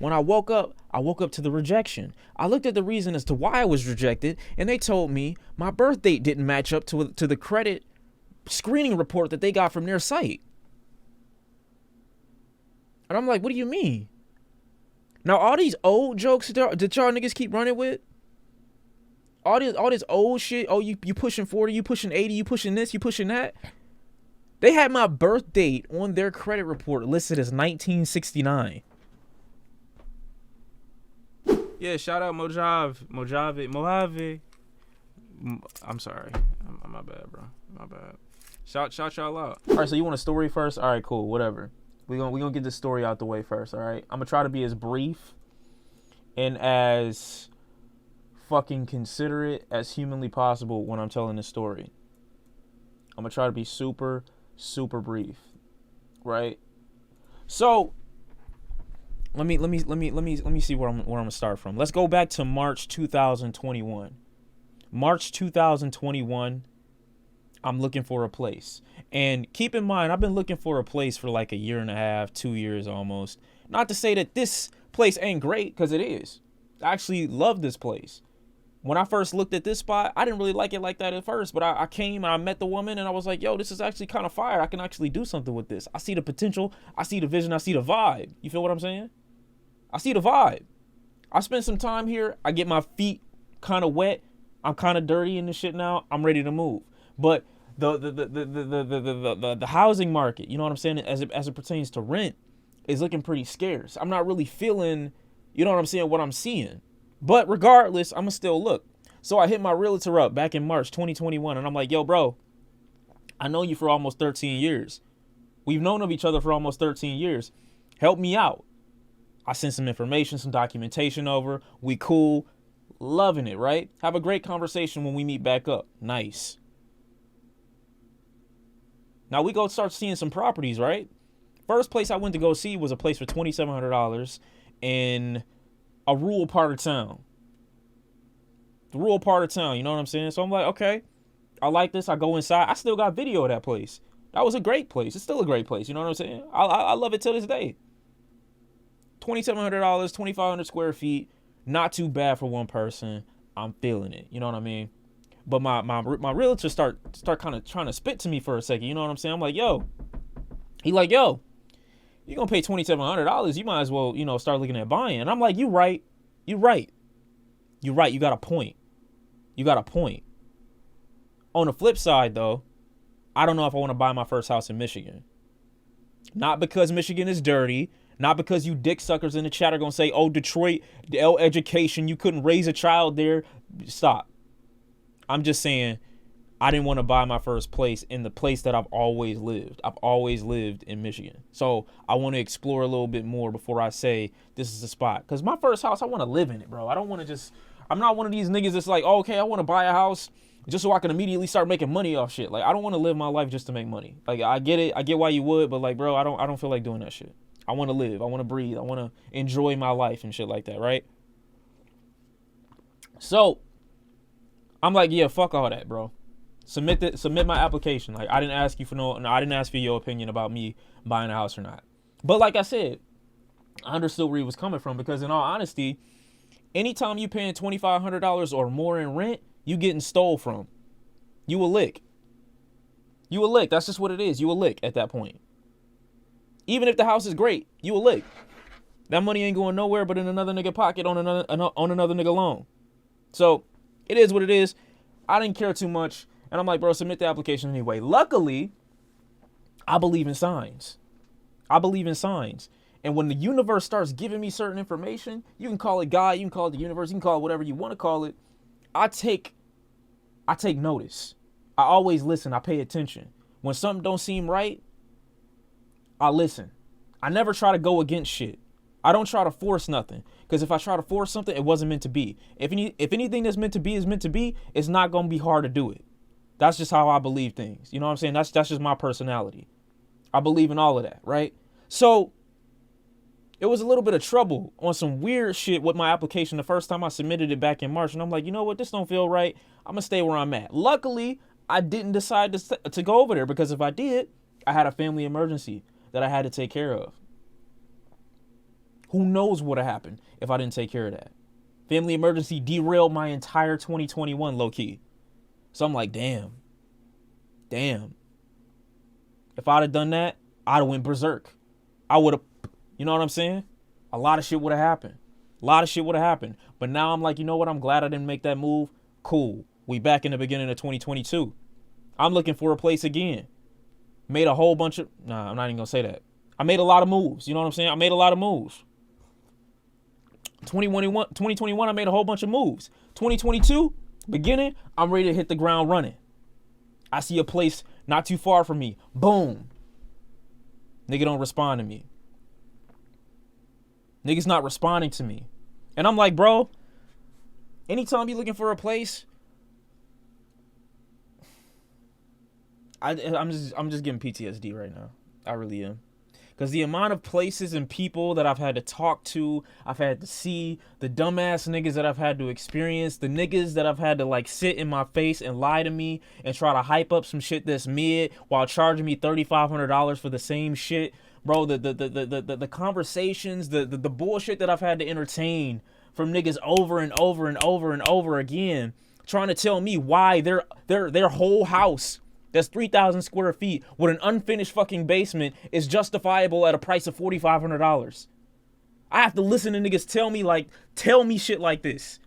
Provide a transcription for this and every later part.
When I woke up to the rejection. I looked at the reason as to why I was rejected, and they told me my birth date didn't match up to the credit screening report that they got from their site. And I'm like, what do you mean? Now, all these old jokes that y'all niggas keep running with, all this old shit, oh, you pushing 40, you pushing 80, you pushing this, you pushing that. They had my birth date on their credit report listed as 1969. Yeah, shout out Mojave. I'm sorry. My bad, bro. My bad. Shout y'all out. All right, so you want a story first? All right, cool, whatever. We gonna get this story out the way first, all right? I'm gonna try to be as brief and as fucking considerate as humanly possible when I'm telling this story. I'm gonna try to be super, super brief, right? So let me see where I'm gonna start from. Let's go back to March 2021. March 2021. I'm looking for a place. And keep in mind, I've been looking for a place for like a year and a half, 2 years almost. Not to say that this place ain't great, because it is. I actually love this place. When I first looked at this spot, I didn't really like it like that at first, but I came and I met the woman and I was like, yo, this is actually kind of fire. I can actually do something with this. I see the potential. I see the vision. I see the vibe. You feel what I'm saying? I see the vibe. I spent some time here. I get my feet kind of wet. I'm kind of dirty in this shit now. I'm ready to move. But the housing market, you know what I'm saying, as it pertains to rent, is looking pretty scarce. I'm not really feeling, you know what I'm saying, what I'm seeing. But regardless, I'm gonna still look. So I hit my realtor up back in March 2021, and I'm like, yo, bro, I know you for almost 13 years. We've known of each other for almost 13 years. Help me out. I sent some information, some documentation over. We cool. Loving it, right? Have a great conversation when we meet back up. Nice. Now we go start seeing some properties, right? First place I went to go see was a place for $2,700 in a rural part of town. The rural part of town, you know what I'm saying? So I'm like, okay, I like this. I go inside. I still got video of that place. That was a great place. It's still a great place. You know what I'm saying? I love it till this day. $2,700, 2,500 square feet. Not too bad for one person. I'm feeling it. You know what I mean? But my realtor start kind of trying to spit to me for a second. You know what I'm saying? I'm like, yo. He like, yo, you're going to pay $2,700. You might as well, you know, start looking at buying. And I'm like, you right. You got a point. On the flip side, though, I don't know if I want to buy my first house in Michigan. Not because Michigan is dirty. Not because you dick suckers in the chat are going to say, oh, Detroit, the L education, you couldn't raise a child there. Stop. I'm just saying I didn't want to buy my first place in the place that I've always lived. I've always lived in Michigan. So I want to explore a little bit more before I say this is the spot. Because my first house, I want to live in it, bro. I don't want to just, I'm not one of these niggas that's like, oh, okay, I want to buy a house just so I can immediately start making money off shit. Like, I don't want to live my life just to make money. Like, I get it. I get why you would. But like, bro, I don't feel like doing that shit. I want to live. I want to breathe. I want to enjoy my life and shit like that, right? So I'm like, yeah, fuck all that, bro. Submit my application. Like, I didn't ask you I didn't ask for your opinion about me buying a house or not. But like I said, I understood where he was coming from, because in all honesty, anytime you paying $2,500 or more in rent, you getting stole from. You a lick. That's just what it is. You a lick at that point. Even if the house is great, you a lick. That money ain't going nowhere but in another nigga pocket on another nigga loan. So it is what it is. I didn't care too much. And I'm like, bro, submit the application anyway. Luckily, I believe in signs. And when the universe starts giving me certain information, you can call it God, you can call it the universe, you can call it whatever you want to call it. I take notice. I always listen. I pay attention. When something don't seem right, I listen. I never try to go against shit. I don't try to force nothing. Because if I try to force something, it wasn't meant to be. If anything that's meant to be is meant to be, it's not going to be hard to do it. That's just how I believe things. You know what I'm saying? That's just my personality. I believe in all of that, right? So it was a little bit of trouble on some weird shit with my application the first time I submitted it back in March. And I'm like, you know what? This don't feel right. I'm going to stay where I'm at. Luckily, I didn't decide to go over there, because if I did, I had a family emergency that I had to take care of. Who knows what would have happened if I didn't take care of that? Family emergency derailed my entire 2021, low key. So I'm like, damn. If I'd have done that, I'd have went berserk. I would have, you know what I'm saying? A lot of shit would have happened. But now I'm like, you know what? I'm glad I didn't make that move. Cool. We back in the beginning of 2022. I'm looking for a place again. Made a whole bunch of, I'm not even gonna say that. I made a lot of moves. You know what I'm saying? I made a lot of moves. 2021, I made a whole bunch of moves. 2022, beginning, I'm ready to hit the ground running. I see a place not too far from me. Boom. Nigga don't respond to me. Niggas not responding to me. And I'm like, bro, anytime you looking for a place, I'm just getting PTSD right now. I really am. Because the amount of places and people that I've had to talk to, I've had to see, the dumbass niggas that I've had to experience, the niggas that I've had to like sit in my face and lie to me and try to hype up some shit that's mid while charging me $3,500 for the same shit. Bro, the conversations, the bullshit that I've had to entertain from niggas over and over and over and over again, trying to tell me why their whole house that's 3,000 square feet with an unfinished fucking basement is justifiable at a price of $4,500. I have to listen to niggas tell me shit like this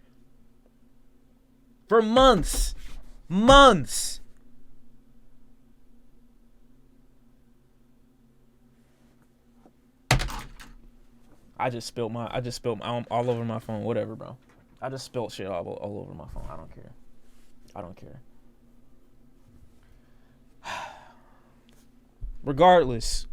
for months. I just spilled all over my phone. Whatever, bro. I just spilled shit all over my phone. I don't care. Regardless,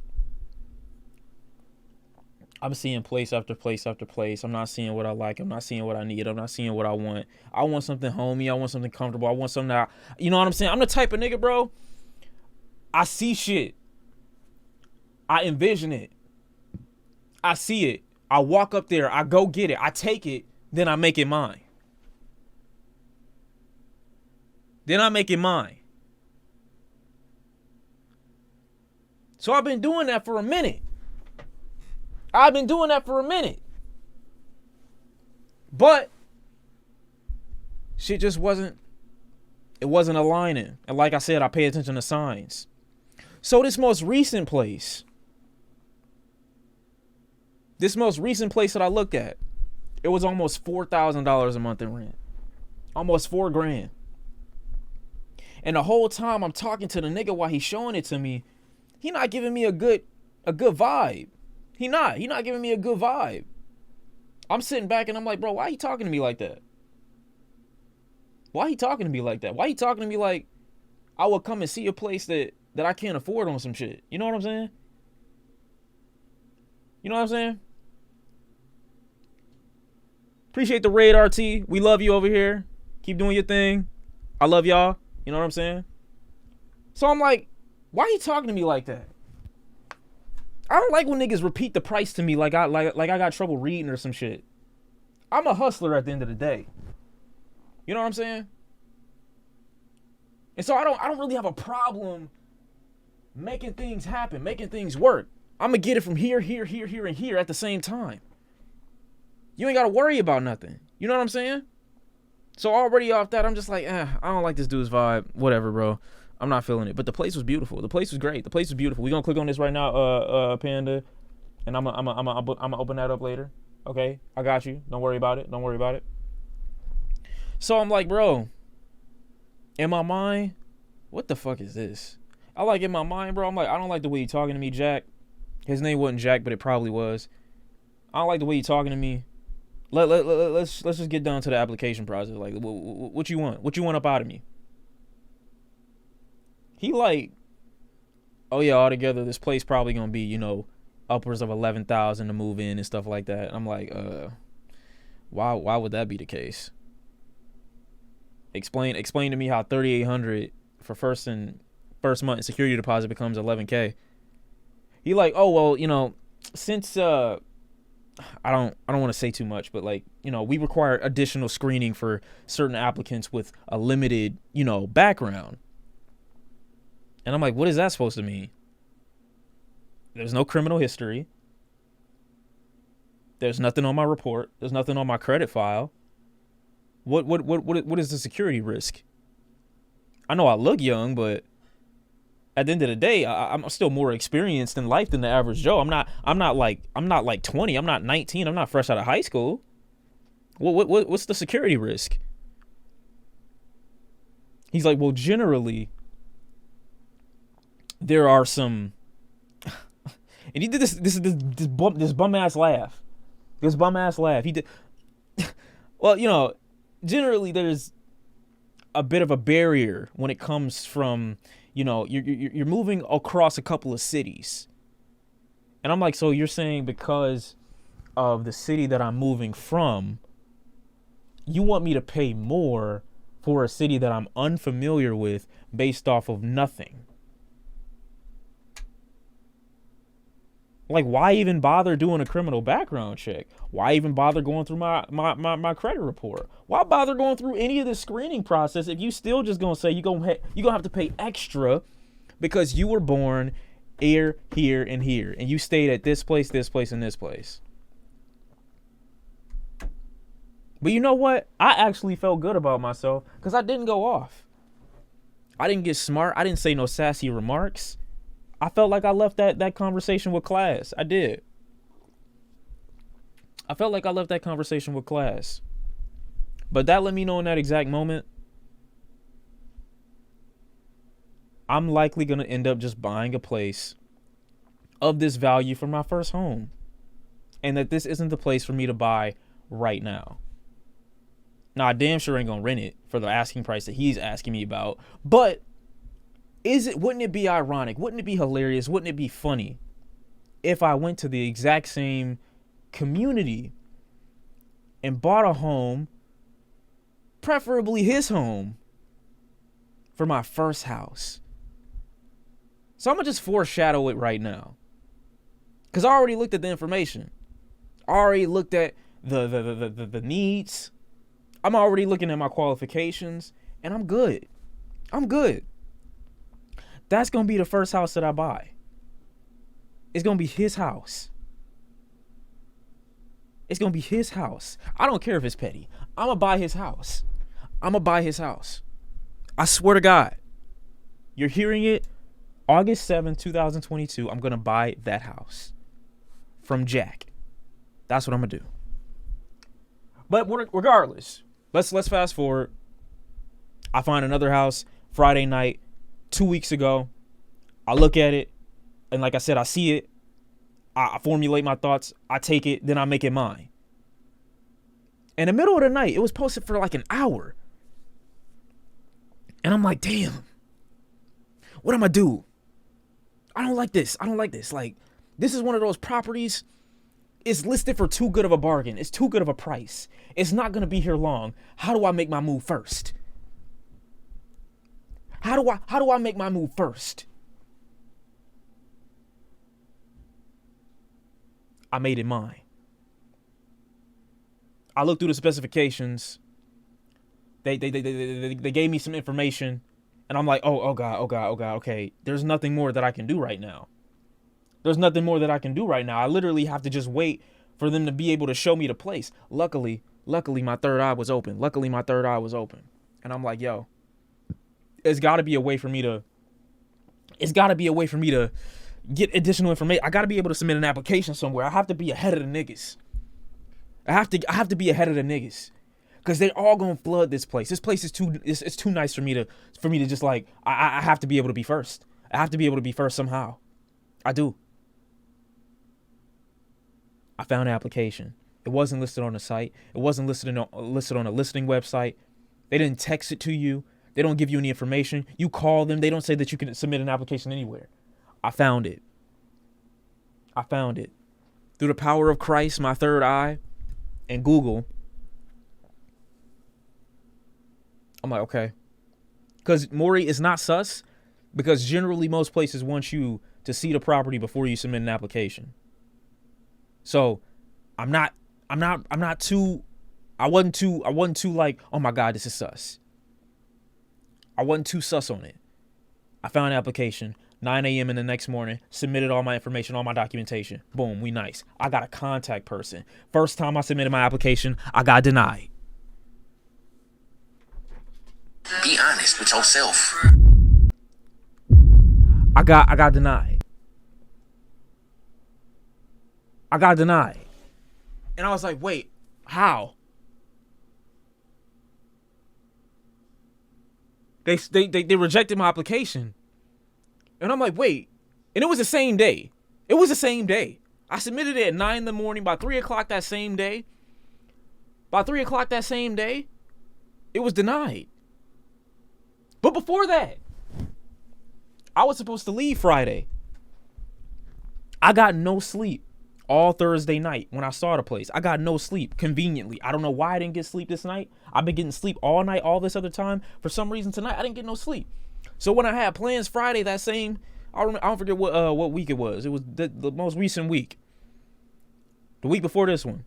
I'm seeing place after place after place. I'm not seeing what I like. I'm not seeing what I need. I'm not seeing what I want. I want something homey. I want something comfortable. I want something that, you know what I'm saying? I'm the type of nigga, bro. I see shit. I envision it. I see it. I walk up there. I go get it. I take it. Then I make it mine. So I've been doing that for a minute. But shit just wasn't aligning. And like I said, I pay attention to signs. So this most recent place that I looked at, it was almost $4,000 a month in rent. Almost $4,000. And the whole time I'm talking to the nigga while he's showing it to me, he not giving me a good vibe. He not giving me a good vibe. I'm sitting back and I'm like, bro, why he talking to me like that? Why he talking to me like I would come and see a place that I can't afford on some shit? You know what I'm saying? Appreciate the raid, RT. We love you over here. Keep doing your thing. I love y'all. You know what I'm saying? So I'm like, why he talking to me like that? I don't like when niggas repeat the price to me like I got trouble reading or some shit. I'm a hustler at the end of the day. You know what I'm saying? And so I don't really have a problem making things happen, making things work. I'm gonna get it from here, and here at the same time. You ain't gotta worry about nothing. You know what I'm saying? So already off that, I'm just like, I don't like this dude's vibe. Whatever, bro. I'm not feeling it. But the place was beautiful. The place was great. The place was beautiful. We're gonna click on this right now, Panda. And I'm gonna open that up later. Okay? I got you. Don't worry about it. So I'm like, bro, in my mind, what the fuck is this? In my mind, bro, I'm like, I don't like the way you talking to me, Jack. His name wasn't Jack, but it probably was. I don't like the way you talking to me. Let's just get down to the application process. Like, what you want? What you want up out of me? He like, oh yeah, altogether this place probably gonna be, upwards of 11,000 to move in and stuff like that. I'm like, why would that be the case? Explain to me how 3,800 for first month security deposit becomes 11K. He like, oh well, since I don't want to say too much, but we require additional screening for certain applicants with a limited, background. And I'm like, what is that supposed to mean? There's no criminal history. There's nothing on my report. There's nothing on my credit file. What is the security risk? I know I look young, but at the end of the day, I'm still more experienced in life than the average Joe. I'm not like 20. I'm not 19. I'm not fresh out of high school. What's the security risk? He's like, well, generally, there are some. And he did this bum ass laugh. This bum ass laugh. He did. Well, generally there's a bit of a barrier when it comes from, you're moving across a couple of cities. And I'm like, so you're saying because of the city that I'm moving from, you want me to pay more for a city that I'm unfamiliar with based off of nothing? Like, why even bother doing a criminal background check? Why even bother going through my credit report? Why bother going through any of the screening process if you still just gonna say you're gonna have to pay extra because you were born here, and here, and you stayed at this place, and this place? But you know what? I actually felt good about myself because I didn't go off. I didn't get smart. I didn't say no sassy remarks. I felt like I left that conversation with class. I did. I felt like I left that conversation with class. But that let me know in that exact moment, I'm likely going to end up just buying a place of this value for my first home. And that this isn't the place for me to buy right now. Now, I damn sure ain't going to rent it for the asking price that he's asking me about. But wouldn't it be ironic? Wouldn't it be hilarious? Wouldn't it be funny if I went to the exact same community and bought a home, preferably his home, for my first house? So I'm going to just foreshadow it right now. Because I already looked at the information. I already looked at the needs. I'm already looking at my qualifications. And I'm good. I'm good. That's going to be the first house that I buy. It's going to be his house. It's going to be his house. I don't care if it's petty. I'm going to buy his house. I'm going to buy his house. I swear to God. You're hearing it. August 7th, 2022. I'm going to buy that house. From Jack. That's what I'm going to do. But regardless. Let's fast forward. I find another house Friday night. 2 weeks ago. I look at it, and like I said, I see it. I formulate my thoughts. I take it, then I make it mine. In the middle of the night, it was posted for like an hour. And I'm like, damn. What am I do? I don't like this. Like, this is one of those properties. It's listed for too good of a bargain. It's too good of a price. It's not going to be here long. How do I make my move first? How do I make my move first? I made it mine. I looked through the specifications. They gave me some information, and I'm like, oh God, okay. There's nothing more that I can do right now. I literally have to just wait for them to be able to show me the place. Luckily, my third eye was open. And I'm like, yo, it's got to be a way for me to get additional information. I got to be able to submit an application somewhere. I have to be ahead of the niggas. I have to be ahead of the niggas. Cause they're all gonna flood this place. This place is it's too nice for me to just like, I have to be able to be first. I have to be able to be first somehow. I do. I found an application. It wasn't listed on the site. It wasn't listed on a listing website. They didn't text it to you. They don't give you any information. You call them. They don't say that you can submit an application anywhere. I found it. Through the power of Christ, my third eye, and Google. I'm like, okay. Because Maury is not sus. Because generally most places want you to see the property before you submit an application. So I wasn't too like, oh my God, this is sus. I wasn't too sus on it. I found an application. 9 a.m. in the next morning, submitted all my information, all my documentation. Boom, we nice. I got a contact person. First time I submitted my application, I got denied. Be honest with yourself. I got denied. I got denied. And I was like, wait, how? They rejected my application. And I'm like, wait. And it was the same day. It was the same day. I submitted it at 9 in the morning. By 3 o'clock that same day, it was denied. But before that, I was supposed to leave Friday. I got no sleep all Thursday night when I saw the place. I got no sleep, conveniently. I don't know why I didn't get sleep this night. I've been getting sleep all night, all this other time. For some reason tonight, I didn't get no sleep. So when I had plans Friday, that same, I don't forget what week it was. It was the most recent week. The week before this one.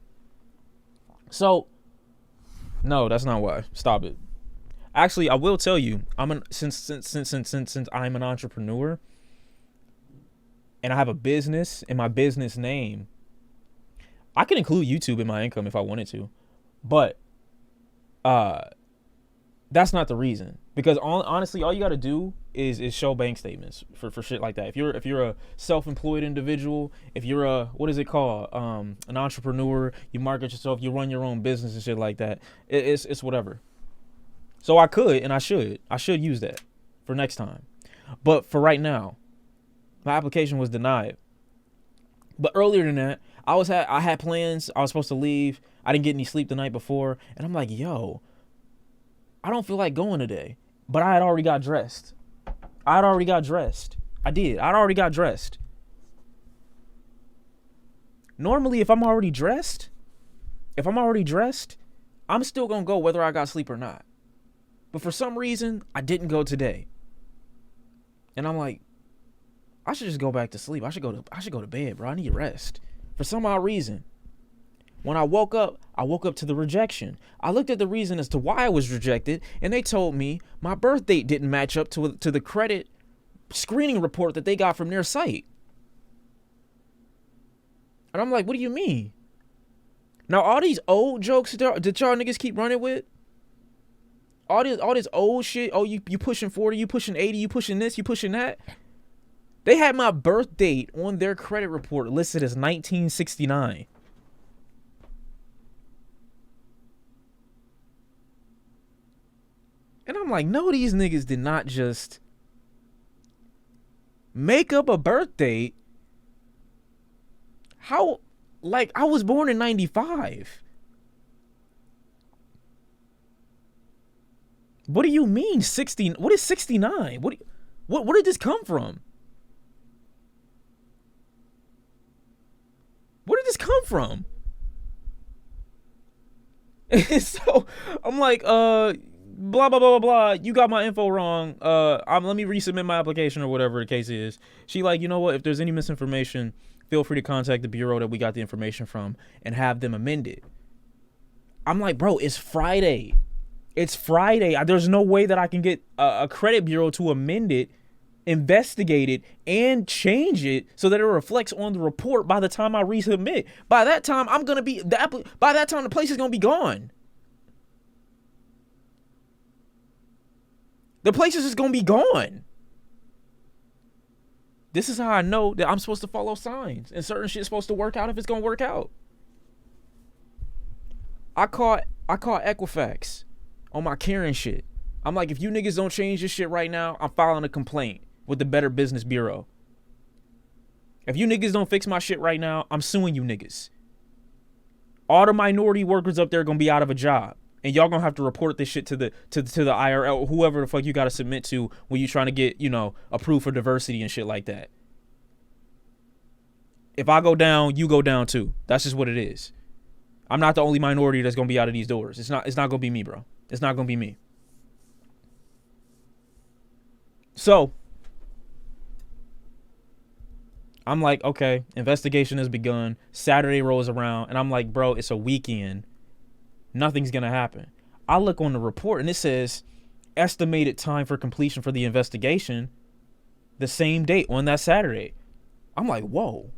So, no, that's not why. Stop it. Actually, I will tell you, since I'm an entrepreneur and I have a business and my business name, I can include YouTube in my income if I wanted to, but that's not the reason. Because honestly, all you got to do is show bank statements for shit like that. If you're a self-employed individual, if you're a, what is it called, an entrepreneur, you market yourself, you run your own business and shit like that. It's whatever. So I could and I should use that for next time. But for right now, my application was denied. But earlier than that, I had plans. I was supposed to leave. I didn't get any sleep the night before. And I'm like, yo, I don't feel like going today. But I had already got dressed. I did. I'd already got dressed. Normally, if I'm already dressed, I'm still going to go whether I got sleep or not. But for some reason, I didn't go today. And I'm like, I should just go back to sleep. I should go to bed, bro. I need rest. For some odd reason, when I woke up to the rejection. I looked at the reason as to why I was rejected, and they told me my birth date didn't match up to the credit screening report that they got from their site. And I'm like, what do you mean? Now, all these old jokes that y'all niggas keep running with, all this old shit, oh, you pushing 40, you pushing 80, you pushing this, you pushing that. They had my birth date on their credit report listed as 1969. And I'm like, no, these niggas did not just make up a birth date. How, like, I was born in 95. What do you mean 60? What is 69? Where did this come from? Where did this come from? And so I'm like, blah blah blah blah blah. You got my info wrong. Let me resubmit my application or whatever the case is. She like, you know what? If there's any misinformation, feel free to contact the bureau that we got the information from and have them amend it. I'm like, bro, it's Friday. It's Friday. There's no way that I can get a credit bureau to amend it, investigate it, and change it so that it reflects on the report by the time I resubmit. By that time, by that time, the place is gonna be gone. The place is just gonna be gone. This is how I know that I'm supposed to follow signs and certain shit's supposed to work out if it's gonna work out. I caught Equifax on my Karen shit. I'm like, if you niggas don't change this shit right now, I'm filing a complaint with the Better Business Bureau. If you niggas don't fix my shit right now, I'm suing you niggas. All the minority workers up there are gonna be out of a job. And y'all gonna have to report this shit to the IRL or whoever the fuck you gotta submit to when you trying to get, approved for diversity and shit like that. If I go down, you go down too. That's just what it is. I'm not the only minority that's gonna be out of these doors. It's not gonna be me, bro. It's not gonna be me. So I'm like, okay, investigation has begun. Saturday rolls around, and I'm like, bro, it's a weekend. Nothing's gonna happen. I look on the report, and it says estimated time for completion for the investigation the same date on that Saturday. I'm like, whoa.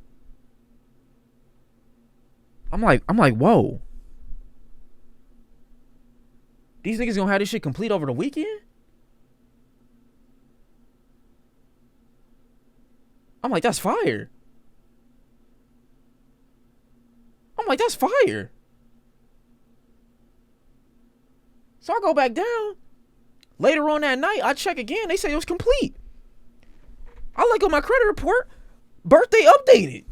I'm like, whoa. These niggas gonna have this shit complete over the weekend? I'm like, that's fire. I'm like, that's fire. So I go back down. Later on that night, I check again. They say it was complete. I look on my credit report. Birthday updated.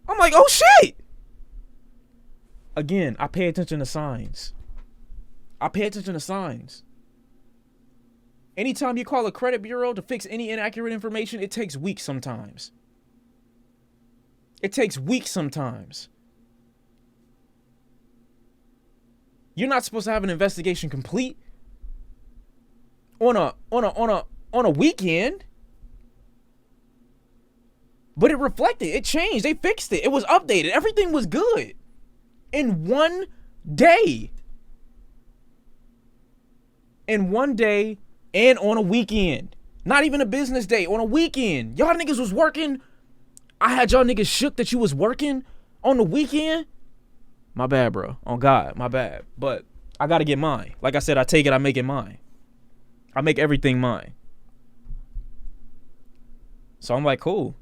I'm like, oh shit. Again, I pay attention to signs. Anytime you call a credit bureau to fix any inaccurate information, it takes weeks sometimes. You're not supposed to have an investigation complete on a weekend. But it reflected, it changed, they fixed it, it was updated, everything was good. In one day. And on a weekend. Not even a business day, on a weekend. Y'all niggas was working. I had y'all niggas shook that you was working on the weekend. My bad, bro. On God, my bad. But I gotta get mine. Like I said, I take it, I make it mine. I make everything mine. So I'm like, cool.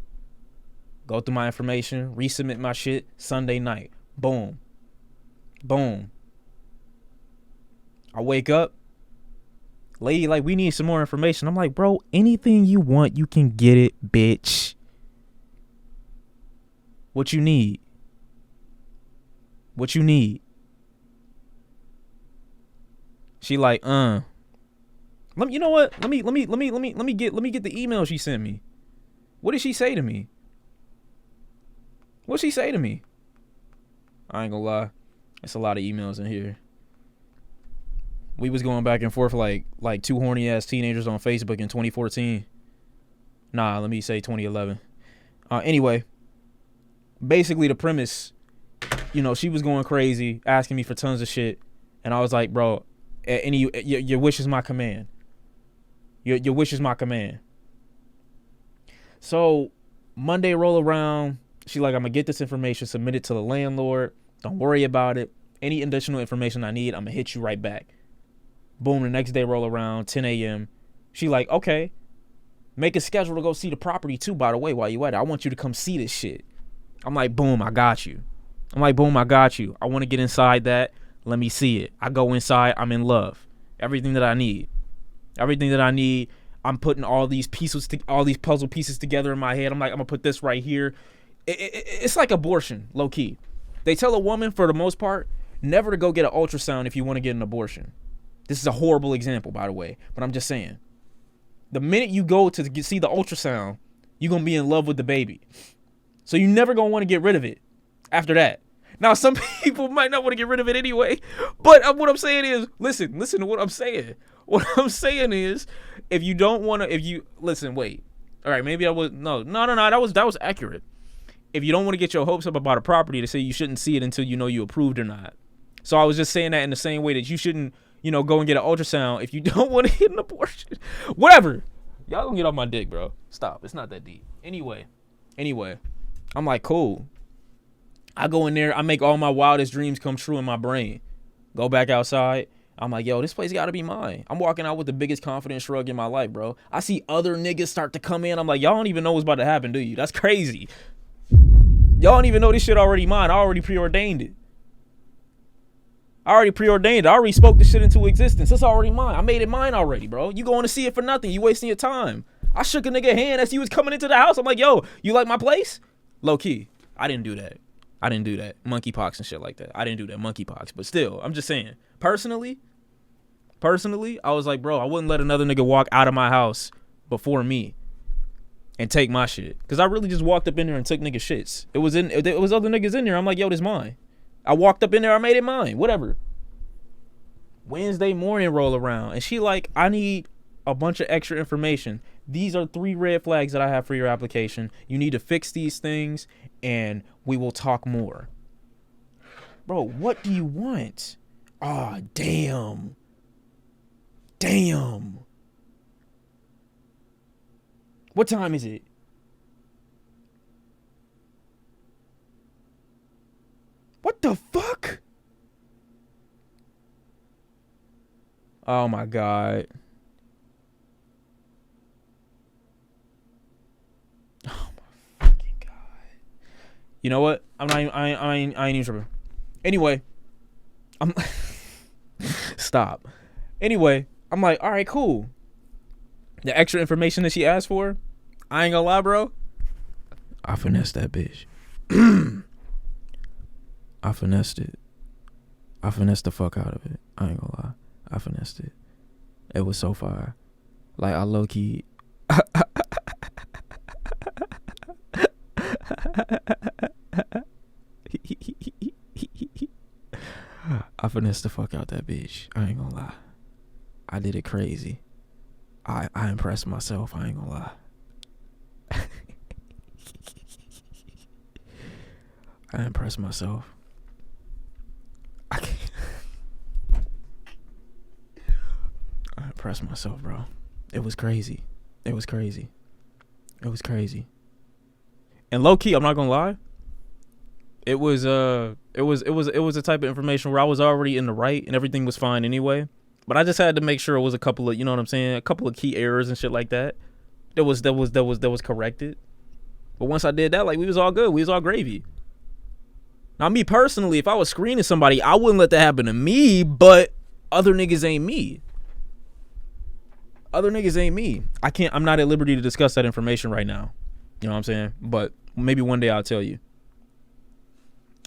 Go through my information, resubmit my shit, Sunday night. Boom. I wake up. Lady, like, we need some more information. I'm like, bro, anything you want, you can get it, bitch. What you need? She like, you know what? Let me get the email she sent me. What did she say to me? What'd she say to me? I ain't gonna lie. It's a lot of emails in here. We was going back and forth like two horny ass teenagers on Facebook in 2014. Nah, let me say 2011. Anyway, basically the premise, you know, she was going crazy, asking me for tons of shit, and I was like, bro, your wish is my command. Your wish is my command. So Monday roll around. She like, I'm gonna get this information, submit it to the landlord. Don't worry about it. Any additional information I need, I'm gonna hit you right back. Boom, the next day roll around, 10 a.m. She like, okay, make a schedule to go see the property too, by the way, while you at it. I want you to come see this shit. I'm like, boom, I got you. I want to get inside that. Let me see it. I go inside, I'm in love. Everything that I need. I'm putting all these puzzle pieces together in my head. I'm like, I'm gonna put this right here. It's like abortion, low key. They tell a woman, for the most part, never to go get an ultrasound if you want to get an abortion. This is a horrible example, by the way, but I'm just saying. The minute you go to see the ultrasound, you're going to be in love with the baby. So you're never going to want to get rid of it after that. Now, some people might not want to get rid of it anyway, but what I'm saying is, listen to what I'm saying. What I'm saying is, if you don't want to, listen, wait. All right, maybe I was, no, that was accurate. If you don't want to get your hopes up about a property, to say you shouldn't see it until you know you approved or not. So I was just saying that in the same way that you shouldn't, go and get an ultrasound if you don't want to get an abortion. Whatever. Y'all gonna get off my dick, bro. Stop. It's not that deep. Anyway, I'm like, cool. I go in there. I make all my wildest dreams come true in my brain. Go back outside. I'm like, yo, this place gotta be mine. I'm walking out with the biggest confidence shrug in my life, bro. I see other niggas start to come in. I'm like, y'all don't even know what's about to happen, do you? That's crazy. Y'all don't even know this shit already mine. I already preordained it. I already spoke this shit into existence. It's already mine. I made it mine already, bro. You going to see it for nothing. You wasting your time. I shook a nigga hand as he was coming into the house. I'm like, yo, you like my place? Low key. I didn't do that. Monkeypox and shit like that. I didn't do that. Monkeypox. But still, I'm just saying. Personally, I was like, bro, I wouldn't let another nigga walk out of my house before me and take my shit. Because I really just walked up in there and took nigga shits. It was other niggas in there. I'm like, yo, this mine. I walked up in there, I made it mine. Whatever. Wednesday morning roll around, and she like, I need a bunch of extra information. These are 3 red flags that I have for your application. You need to fix these things, and we will talk more. Bro, what do you want? Ah, damn. What time is it? What the fuck? Oh my God. Oh my fucking God. You know what? I ain't even tripping. Anyway, I'm stop. Anyway, I'm like, all right, cool. The extra information that she asked for, I ain't gonna lie, bro. I finessed that bitch. I finessed it. I finessed the fuck out of it. I ain't gonna lie. I finessed it. It was so fire. Like, I low key. I finessed the fuck out that bitch. I ain't gonna lie. I did it crazy. I impressed myself. I ain't gonna lie. I impressed myself. I impressed myself, bro. It was crazy. It was crazy. It was crazy. And low key, I'm not gonna lie. It was the type of information where I was already in the right and everything was fine anyway. But I just had to make sure it was a couple of, you know what I'm saying, a couple of key errors and shit like that. That was corrected. But once I did that, like, we was all good. We was all gravy. Now, me personally, if I was screening somebody, I wouldn't let that happen to me, but other niggas ain't me. Other niggas ain't me. I'm not at liberty to discuss that information right now. You know what I'm saying? But maybe one day I'll tell you.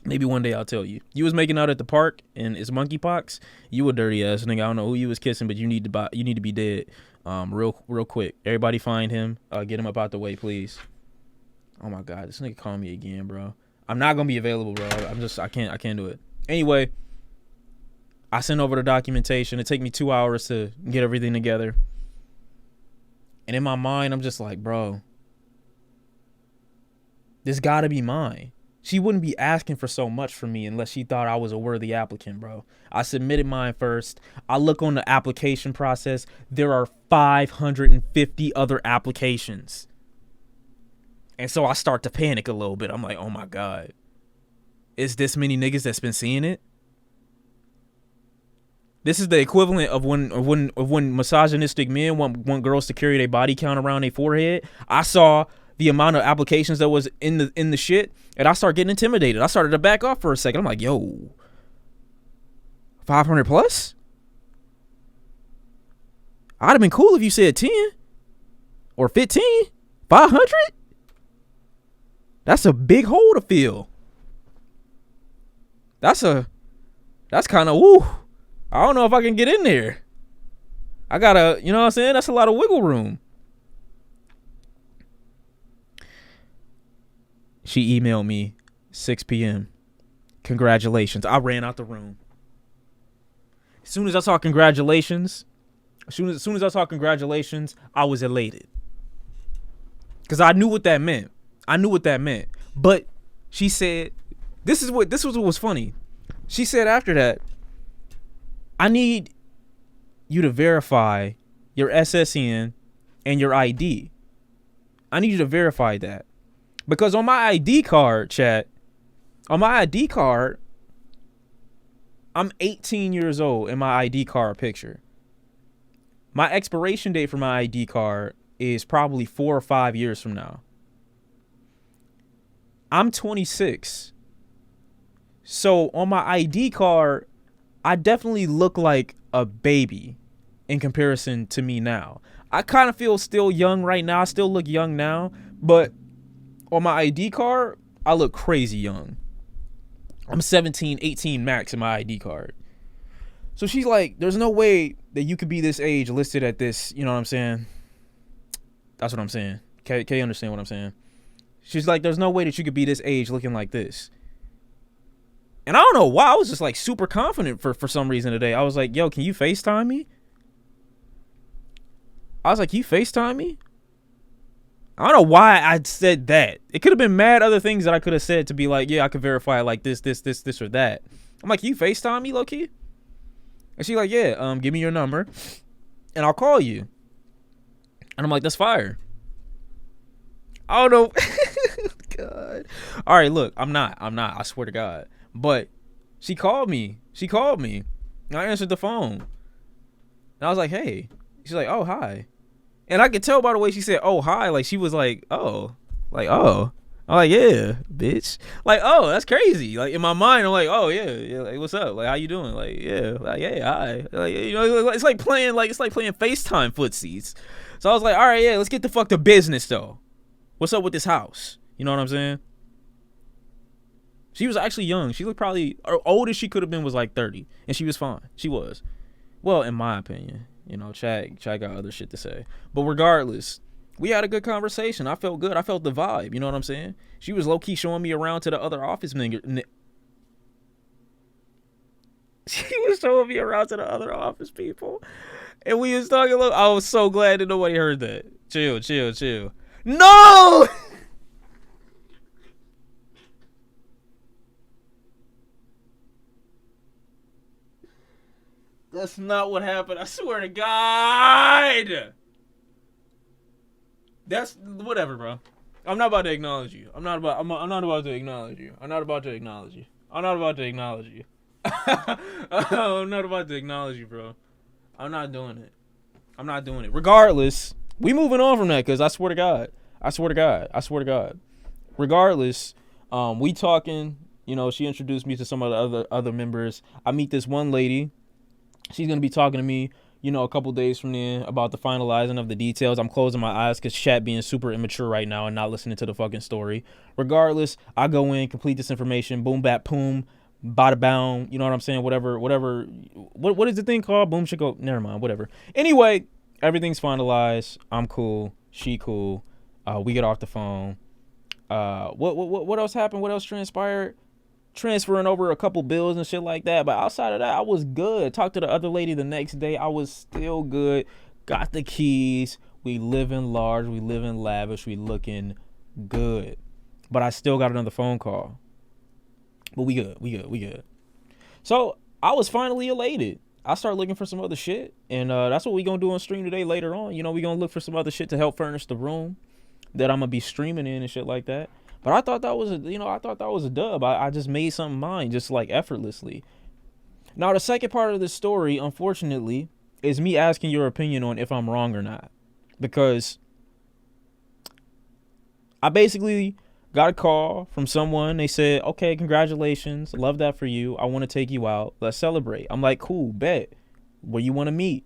Maybe one day I'll tell you. You was making out at the park and it's monkeypox. You a dirty ass nigga. I don't know who you was kissing, but you need to be dead. Real quick. Everybody find him. Get him up out the way, please. Oh my God, this nigga called me again, bro. I'm not gonna be available, bro. I can't do it. Anyway, I sent over the documentation. It took me 2 hours to get everything together. And in my mind, I'm just like, bro, this gotta be mine. She wouldn't be asking for so much from me unless she thought I was a worthy applicant, bro. I submitted mine first. I look on the application process. There are 550 other applications. And so I start to panic a little bit. I'm like, oh my God. Is this many niggas that's been seeing it? This is the equivalent of when misogynistic men want girls to carry their body count around their forehead. I saw the amount of applications that was in the shit, and I started getting intimidated. I started to back off for a second. I'm like, yo, 500 plus? I'd have been cool if you said 10 or 15, 500. That's a big hole to fill. That's kind of, woo. I don't know if I can get in there. I gotta, you know what I'm saying? That's a lot of wiggle room. She emailed me 6 p.m. Congratulations. I ran out the room. As soon as I saw congratulations, I was elated. Because I knew what that meant. But she said, this was what was funny. She said after that, I need you to verify your SSN and your ID. I need you to verify that. Because on my ID card, chat, I'm 18 years old in my ID card picture. My expiration date for my ID card is probably 4 or 5 years from now. I'm 26. So on my ID card, I definitely look like a baby in comparison to me now. I kind of feel still young right now. I still look young now, but on my ID card, I look crazy young. I'm 17, 18 max in my ID card. So she's like, there's no way that you could be this age listed at this, you know what I'm saying? That's what I'm saying. Can you understand what I'm saying? She's like, there's no way that you could be this age looking like this. And I don't know why. I was just like super confident for some reason today. I was like, yo, can you FaceTime me? I was like, can you FaceTime me? I don't know why I said that. It could have been mad other things that I could have said to be like, yeah, I could verify it like this, or that. I'm like, can you FaceTime me, low-key? And she's like, yeah, give me your number and I'll call you. And I'm like, that's fire. I don't know. God. All right, look, I'm not. I swear to God. But she called me. And I answered the phone. And I was like, hey. She's like, oh, hi. And I could tell by the way she said, oh, hi. Like, she was like, oh. Like, oh. I'm like, yeah, bitch. Like, oh, that's crazy. Like, in my mind, I'm like, oh, yeah. Like, what's up? Like, how you doing? Like, yeah. Like, yeah, hi. Like, you know, it's like playing FaceTime footsies. So I was like, all right, yeah, let's get the fuck to business, though. What's up with this house? You know what I'm saying? She was actually young. She looked probably, or oldest she could have been was like 30. And she was fine. She was. Well, in my opinion. You know, Chad got other shit to say. But regardless, we had a good conversation. I felt good. I felt the vibe. You know what I'm saying? She was low-key showing me around to the other office people. And we was talking. I was so glad that nobody heard that. Chill. No! That's not what happened. I swear to God. That's whatever, bro. I'm not about to acknowledge you. I'm not about to acknowledge you. I'm not about to acknowledge you, bro. I'm not doing it. Regardless, we moving on from that because I swear to God. Regardless, we talking. You know, she introduced me to some of the other members. I meet this one lady. She's gonna be talking to me, you know, a couple days from then about the finalizing of the details. I'm closing my eyes because chat being super immature right now and not listening to the fucking story. Regardless, I go in, complete this information, boom, bap, boom, bada bound. You know what I'm saying? Whatever. What is the thing called? Boom, should go. Never mind. Whatever. Anyway, everything's finalized. I'm cool. She cool. We get off the phone. What else happened? What else transpired? Transferring over a couple bills and shit like that, but outside of that, I was good. Talked to the other lady the next day. I was still good. Got the keys. We living large. We living lavish. We looking good. But I still got another phone call. But we good. So I was finally elated. I started looking for some other shit, and that's what we gonna do on stream today. Later on, you know, we gonna look for some other shit to help furnish the room that I'm gonna be streaming in and shit like that. But I thought that was a dub. I just made something mine, just like effortlessly. Now, the second part of this story, unfortunately, is me asking your opinion on if I'm wrong or not. Because I basically got a call from someone. They said, okay, congratulations. Love that for you. I want to take you out. Let's celebrate. I'm like, cool, bet. Where you want to meet?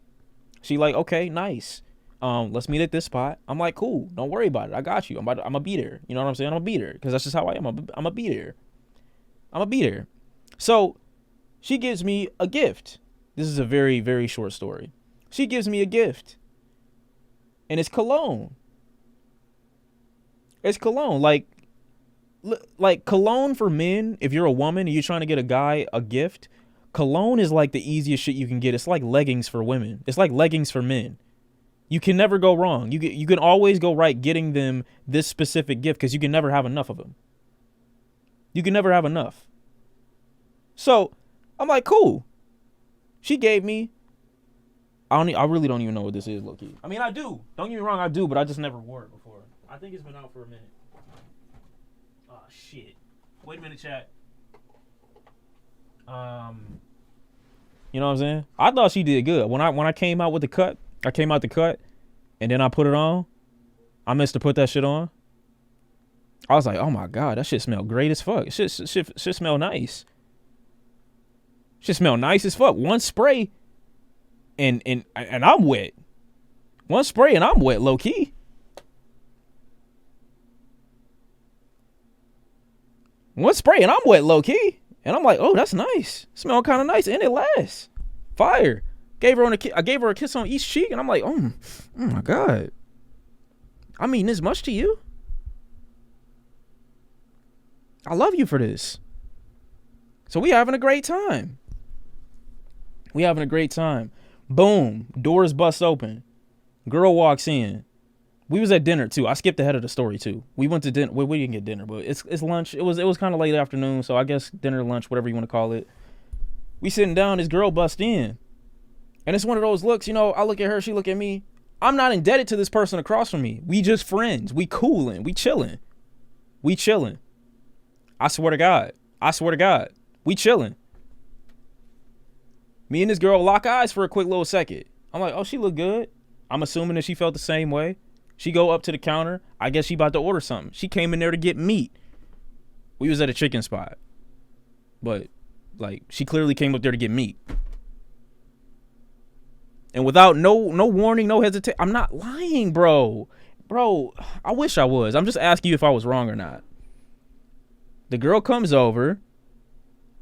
She like, okay, nice. Let's meet at this spot. I'm like, cool. Don't worry about it. I got you. I'm gonna be there. You know what I'm saying? I'm gonna be there because that's just how I am. I'm gonna be there. So she gives me a gift. This is a very, very short story. She gives me a gift, and it's cologne. It's cologne, like cologne for men. If you're a woman and you're trying to get a guy a gift, cologne is like the easiest shit you can get. It's like leggings for women. It's like leggings for men. You can never go wrong. You can always go right getting them this specific gift because you can never have enough of them. You can never have enough. So I'm like, cool. She gave me. I really don't even know what this is, low-key. I mean, I do. Don't get me wrong, I do, but I just never wore it before. I think it's been out for a minute. Oh shit. Wait a minute, chat. You know what I'm saying? I thought she did good. When I came out with the cut. I came out the cut, and then I put it on. I missed to put that shit on. I was like, oh my God, that shit smell great as fuck. Shit smell nice. Shit smell nice as fuck. One spray, and I'm wet. One spray, and I'm wet, low key. One spray, and I'm wet, low key. And I'm like, oh, that's nice. Smell kind of nice, and it lasts. Fire. I gave her a kiss on each cheek, and I'm like, oh my God. I mean this much to you? I love you for this. So we having a great time. Boom. Doors bust open. Girl walks in. We was at dinner too. I skipped ahead of the story too. We went to dinner. We didn't get dinner, but it's lunch. It was kind of late afternoon, so I guess dinner, lunch, whatever you want to call it. We sitting down. This girl bust in. And it's one of those looks, you know, I look at her, she look at me. I'm not indebted to this person across from me. We just friends. We cooling. We chilling. We chilling. I swear to God. We chilling. Me and this girl lock eyes for a quick little second. I'm like, oh, she look good. I'm assuming that she felt the same way. She go up to the counter. I guess she about to order something. She came in there to get meat. We was at a chicken spot. But, like, she clearly came up there to get meat. And without no warning, no hesitation. I'm not lying, bro. Bro, I wish I was. I'm just asking you if I was wrong or not. The girl comes over.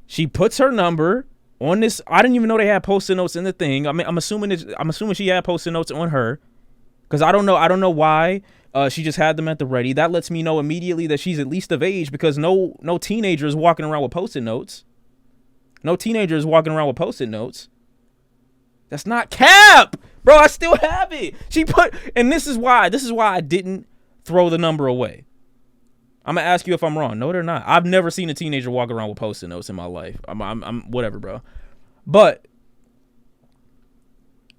She puts her number on this. I didn't even know they had post-it notes in the thing. I mean, I'm assuming she had post-it notes on her. Because I don't know why she just had them at the ready. That lets me know immediately that she's at least of age, because no teenager is walking around with post-it notes. No teenager is walking around with post-it notes. That's not cap, bro. I still have it. She put, and this is why I didn't throw the number away. I'm gonna ask you if I'm wrong. No, they're not. I've never seen a teenager walk around with post-it notes in my life. I'm whatever, bro. But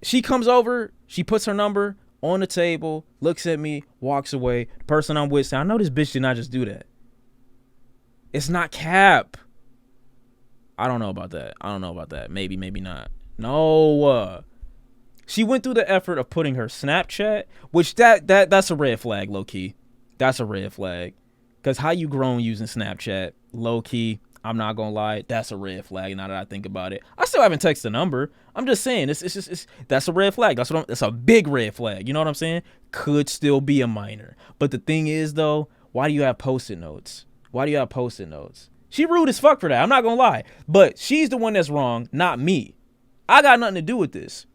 she comes over, she puts her number on the table, looks at me, walks away. The person I'm with said, I know this bitch did not just do that. It's not cap. I don't know about that. Maybe not. No. She went through the effort of putting her Snapchat, which that's a red flag, low key. That's a red flag. Because how you grown using Snapchat, low key, I'm not gonna lie, that's a red flag. Now that I think about it, I still haven't texted the number. I'm just saying, it's that's a red flag. That's a big red flag. You know what I'm saying? Could still be a minor. But the thing is, though, why do you have post-it notes? She rude as fuck for that. I'm not gonna lie, but she's the one that's wrong, not me. I got nothing to do with this.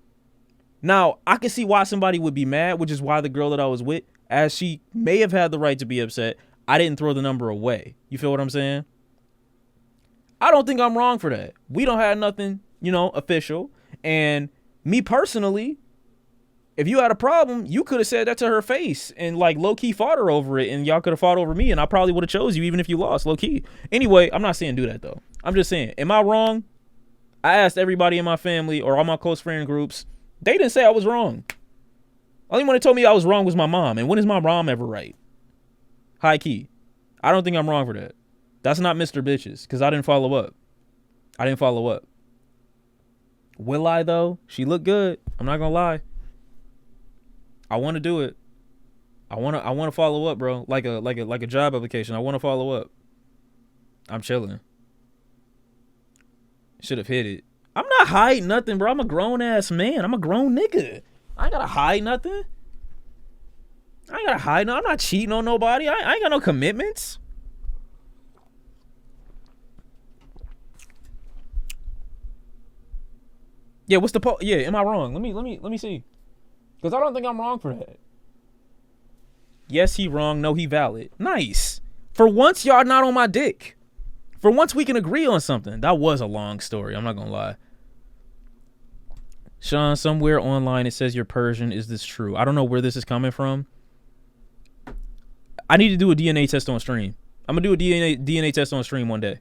Now, I can see why somebody would be mad, which is why the girl that I was with, as she may have had the right to be upset, I didn't throw the number away. You feel what I'm saying? I don't think I'm wrong for that. We don't have nothing, official. And me personally, if you had a problem, you could have said that to her face and like low-key fought her over it, and y'all could have fought over me, and I probably would have chose you even if you lost, low-key. Anyway, I'm not saying do that, though. I'm just saying, am I wrong? I asked everybody in my family or all my close friend groups. They didn't say I was wrong. Only one that told me I was wrong was my mom. And when is my mom ever right? High key. I don't think I'm wrong for that. That's not Mr. Bitches, because I didn't follow up. Will I, though? She looked good. I'm not going to lie. I want to do it. I want to follow up, bro. Like a job application. I want to follow up. I'm chilling. Should have hit it. I'm not hiding nothing, bro. I'm a grown ass man. I'm a grown nigga. I ain't gotta hide nothing. I'm not cheating on nobody. I ain't got no commitments. Yeah, what's the yeah, am I wrong? Let me see. Cause I don't think I'm wrong for that. Yes, he wrong. No, he valid. Nice. For once, y'all not on my dick. For once, we can agree on something. That was a long story. I'm not gonna lie. Shawn, somewhere online it says you're Persian. Is this true? I don't know where this is coming from. I need to do a DNA test on stream. I'm gonna do a DNA test on stream one day,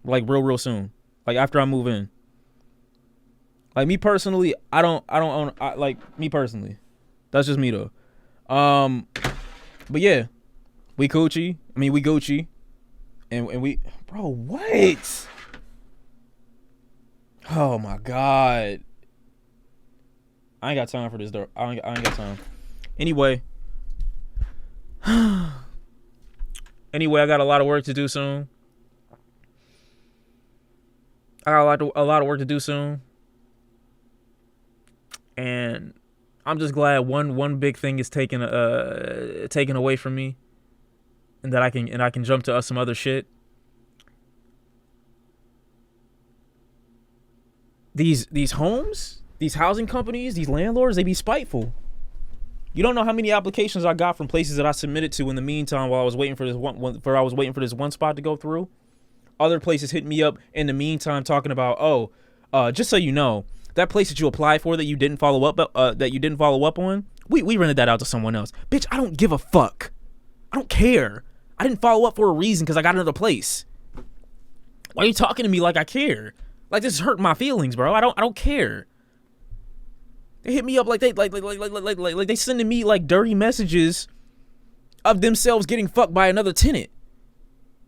like real soon. Like after I move in. Like me personally, I don't own. Me personally, that's just me though. But yeah, we Gucci. And we, bro, what? Oh my God. I ain't got time for this though. I ain't got time. Anyway, I got a lot of work to do soon. A lot of work to do soon. And I'm just glad one big thing is taken away from me. And that I can jump to some other shit. These homes, these housing companies, these landlords, they be spiteful. You don't know how many applications I got from places that I submitted to in the meantime while I was waiting for this one spot to go through. Other places hit me up in the meantime talking about, just so you know, that place that you applied for that you didn't follow up on, we rented that out to someone else. Bitch, I don't give a fuck. I don't care. I didn't follow up for a reason because I got another place. Why are you talking to me like I care? Like this is hurting my feelings, bro. I don't care. They hit me up like they sending me like dirty messages of themselves getting fucked by another tenant.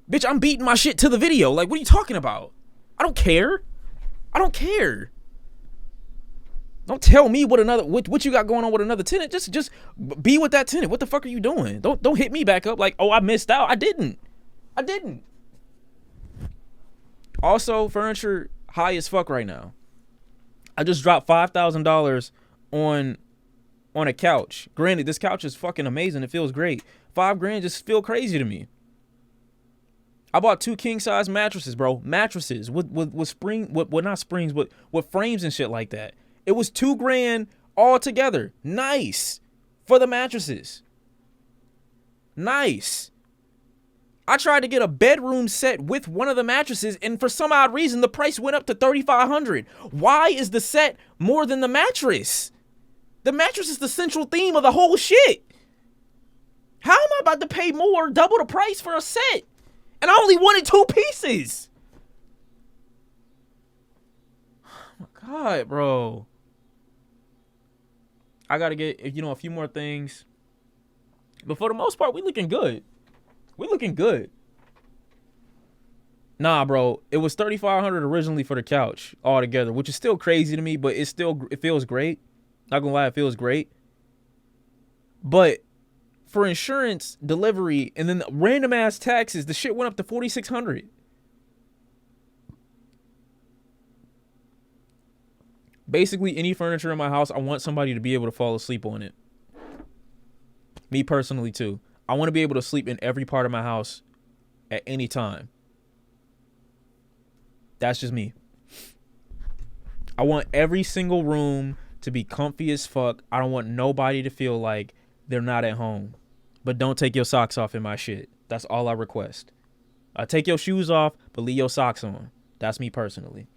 Bitch, I'm beating my shit to the video. Like, what are you talking about? I don't care. I don't care. Don't tell me what you got going on with another tenant. Just be with that tenant. What the fuck are you doing? Don't hit me back up like, oh, I missed out. I didn't. Also, furniture high as fuck right now. I just dropped $5,000 on a couch. Granted, this couch is fucking amazing. It feels great. $5,000 just feel crazy to me. I bought 2 king size mattresses, bro. Mattresses with not springs, but with frames and shit like that. It was $2,000 all together. Nice for the mattresses. Nice. I tried to get a bedroom set with one of the mattresses, and for some odd reason, the price went up to $3,500. Why is the set more than the mattress? The mattress is the central theme of the whole shit. How am I about to pay more, double the price for a set? And I only wanted 2 pieces. Oh my God, bro. I gotta get, a few more things. But for the most part, we looking good. Nah, bro. It was $3,500 originally for the couch altogether, which is still crazy to me, but it feels great. Not gonna lie, it feels great. But for insurance, delivery, and then the random ass taxes, the shit went up to $4,600. Basically, any furniture in my house, I want somebody to be able to fall asleep on it. Me personally, too. I want to be able to sleep in every part of my house at any time. That's just me. I want every single room to be comfy as fuck. I don't want nobody to feel like they're not at home. But don't take your socks off in my shit. That's all I request. Take your shoes off, but leave your socks on. That's me personally.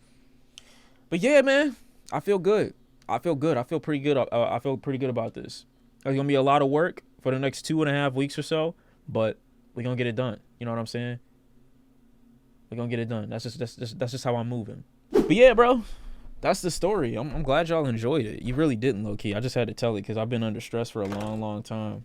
But yeah, man, I feel good. I feel pretty good. I feel pretty good about this. There's gonna be a lot of work for the next 2.5 weeks or so, but we're gonna get it done. You know what I'm saying? We're gonna get it done. That's just how I'm moving. But yeah, bro, that's the story. I'm glad y'all enjoyed it. You really didn't, low key. I just had to tell it because I've been under stress for a long time.